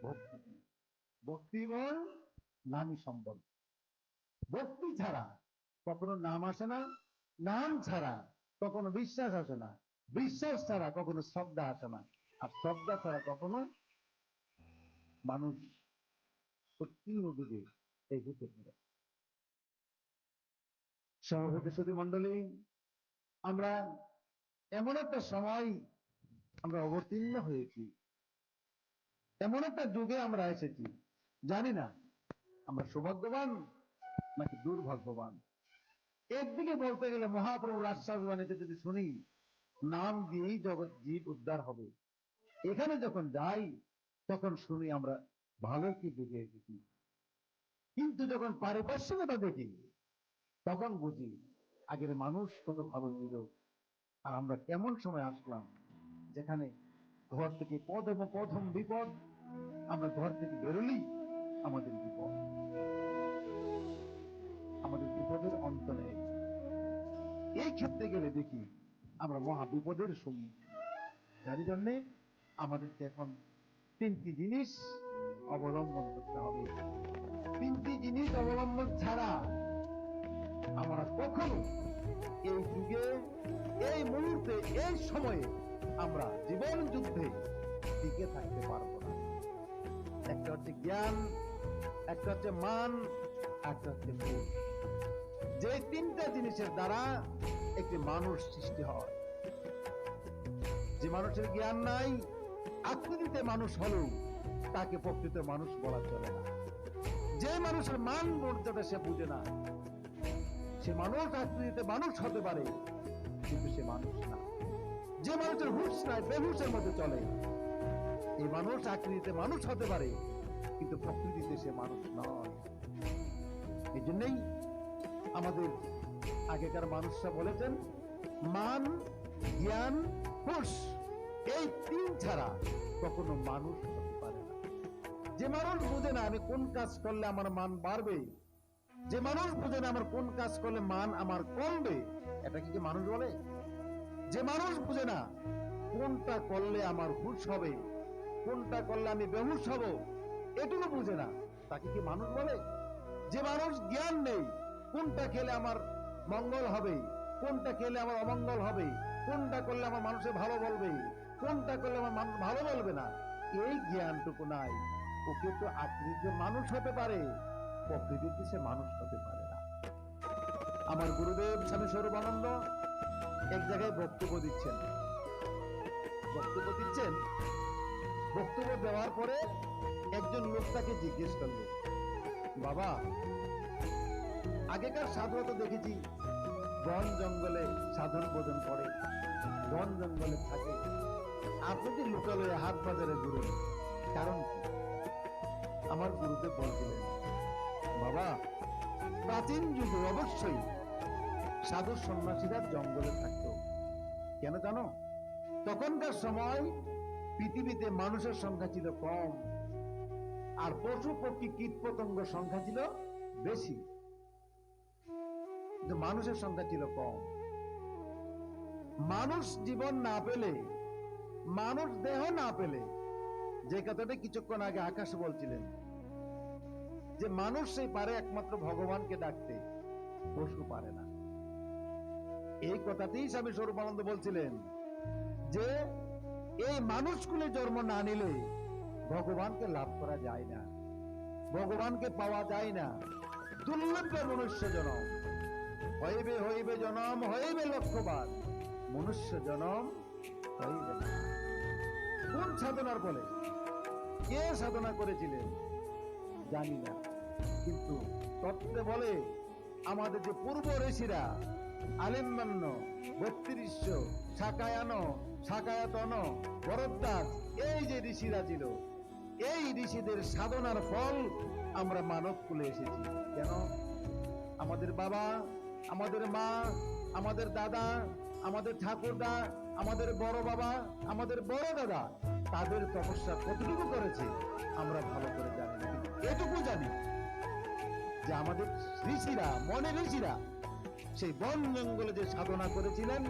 ভক্তি। ভক্তি এবং নামই সম্বল। ভক্তি ছাড়া কখনো নাম আসে না, নাম ছাড়া কখনো বিশ্বাস আসে না, বিশ্বাস ছাড়া কখনো শ্রদ্ধা আসে না, আর শ্রদ্ধা ছাড়া কখনো মানুষ সত্যি বুঝে এই হতে পারে। সভাপতি সুধী মন্ডলী, আমরা এমন একটা সময় আমরা অবতীর্ণ হয়েছি, এমন একটা যুগে আমরা এসেছি, জানি না আমরা সৌভাগ্যবান নাকি দুর্ভাগ্যবান। একদিকে বলতে গেলে মহাপ্রভুর আশ্বাস বাণীতে যদি শুনি নাম দিয়েই জগৎ জীব উদ্ধার হবে, এখানে যখন যাই তখন শুনি আমরা ভালো কি দেখে এসেছি, কিন্তু যখন পারিপার্শ্বিকতা দেখি তখন বুঝি আগের মানুষ কত ভালো ছিল, আর আমরা কেমন সময় আসলাম যেখানে ঘর থেকে প্রথম বিপদ, আমরা ঘর থেকে বেরোলেই আমাদের বিপদ, আমাদের বিপদের অন্ত নেই। এই ক্ষেত্রে গেলে দেখি আমরা মহা বিপদের সম্মুখীন। যার জন্যে আমাদেরকে এখন তিনটি জিনিস অবলম্বন করতে হবে। তিনটি জিনিস অবলম্বন ছাড়া আমরা কখনো এই যুগে, এই মুহূর্তে, এই সময়ে আমরা জীবন যুদ্ধে টিকে থাকতে পারবো না। একটা হচ্ছে জ্ঞান, একটা হচ্ছে মান, একটা হচ্ছে ভোগ। যে তিনটা জিনিসের দ্বারা একটি মানুষ সৃষ্টি হয়। যে মানুষের জ্ঞান নাই, আকৃতিতে মানুষ হলেও তাকে প্রকৃত মানুষ বলা চলে না। যে মানুষের মান মর্যাদা সে বুঝে না, সে মানুষ আকৃতিতে মানুষ হতে পারে কিন্তু সে মানুষ না। যে মানুষের হুঁশ নাই, বেহুশের মধ্যে চলে, এই মানুষ আকৃতিতে মানুষ হতে পারে কিন্তু প্রকৃতিতে সে মানুষ নয়। এই জন্যই আমাদের আগেকার মানুষরা বলেছেন মান, জ্ঞান, হুঁশ, এই তিন ছাড়া কখনো মানুষ হতে পারে না। যে মানুষ বুঝে না আমি কোন কাজ করলে আমার মান বাড়বে, যে মানুষ বুঝে না আমার কোন কাজ করলে মান আমার কমবে, এটাকে কি মানুষ বলে? যে মানুষ বুঝে না কোনটা করলে আমার হুঁশ হবে, কোনটা করলে আমি বেহুশ হব, এটুকু বুঝে না, তাকে কি মানুষ বলে? যে মানুষ জ্ঞান নেই, কোনটা খেলে আমার মঙ্গল হবে, কোনটা খেলে আমার অমঙ্গল হবে, কোনটা করলে আমার মানুষে ভালো বলবে, কোনটা করলে আমার মানুষ ভালো বলবে না, এই জ্ঞানটুকু নাই, ওকে তো আকৃতিতে মানুষ হতে পারে, প্রকৃতিতে সে মানুষ হতে পারে না। আমার গুরুদেব স্বামী স্বরূপানন্দ এক জায়গায় বক্তব্য দিচ্ছেন, বক্তব্য দেওয়ার পরে একজন লোক তাকে জিজ্ঞেস করল, বাবা, আগেকার সাধুরা তো দেখেছি বন জঙ্গলে সাধন ভোজন করে, বন জঙ্গলে থাকে, আপনি যে লোকালয়ে হাট বাজারে ঘুরেন, কারণ কি? আমার গুরুদেব বলছিলেন, বাবা, প্রাচীন যুগে অবশ্যই সাধু সন্ন্যাসীরা জঙ্গলে থাকতো। কেন জানো? তখনকার সময় পৃথিবীতে মানুষের সংখ্যা ছিল কম, আর পশু পক্ষী কীট পতঙ্গ সংখ্যা ছিল বেশি, কিন্তু মানুষের সংখ্যা ছিল কম। মানুষ জীবন না পেলে, মানুষ দেহ না পেলে, যে কথাটা কিছুক্ষণ আগে আকাশ বলছিলেন যে মানুষ সেই পারে একমাত্র ভগবানকে ডাকতে, পশু পারে না। এই কথাটি স্বামী স্বরূপানন্দ বলছিলেন যে এই মানুষকুলে জন্ম না নিলে ভগবানকে লাভ করা যায় না, ভগবানকে পাওয়া যায় না। দুর্লভ মনুষ্য জনম, হইবে হইবে জনম, হইবে লক্ষবার, মনুষ্য জনম হইবে না। কোন সাধনার বলে? কে সাধনা করেছিলেন জানি না, কিন্তু তত্ত্বে বলে আমাদের যে পূর্ব ঋষিরা আলিম্বান্ন, বত্রিশ, শাকায়ান, শাকায়াতন, ভরদ্বাজ, এই যে ঋষিরা ছিল, এই ঋষিদের সাধনার ফল আমরা মানব কুলে এসেছি। কেন? আমাদের বাবা, আমাদের মা, আমাদের দাদা, আমাদের ঠাকুরদা, আমাদের বড় বাবা, আমাদের বড় দাদা, তাদের তপস্যা কতটুকু করেছে আমরা ভালো করে জানি না। এটুকু জানি যে আমাদের ঋষিরা, মনের ঋষিরা সেই বন জঙ্গলে যে সাধনা করেছিলেন,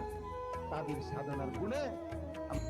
তাদের সাধনার গুণে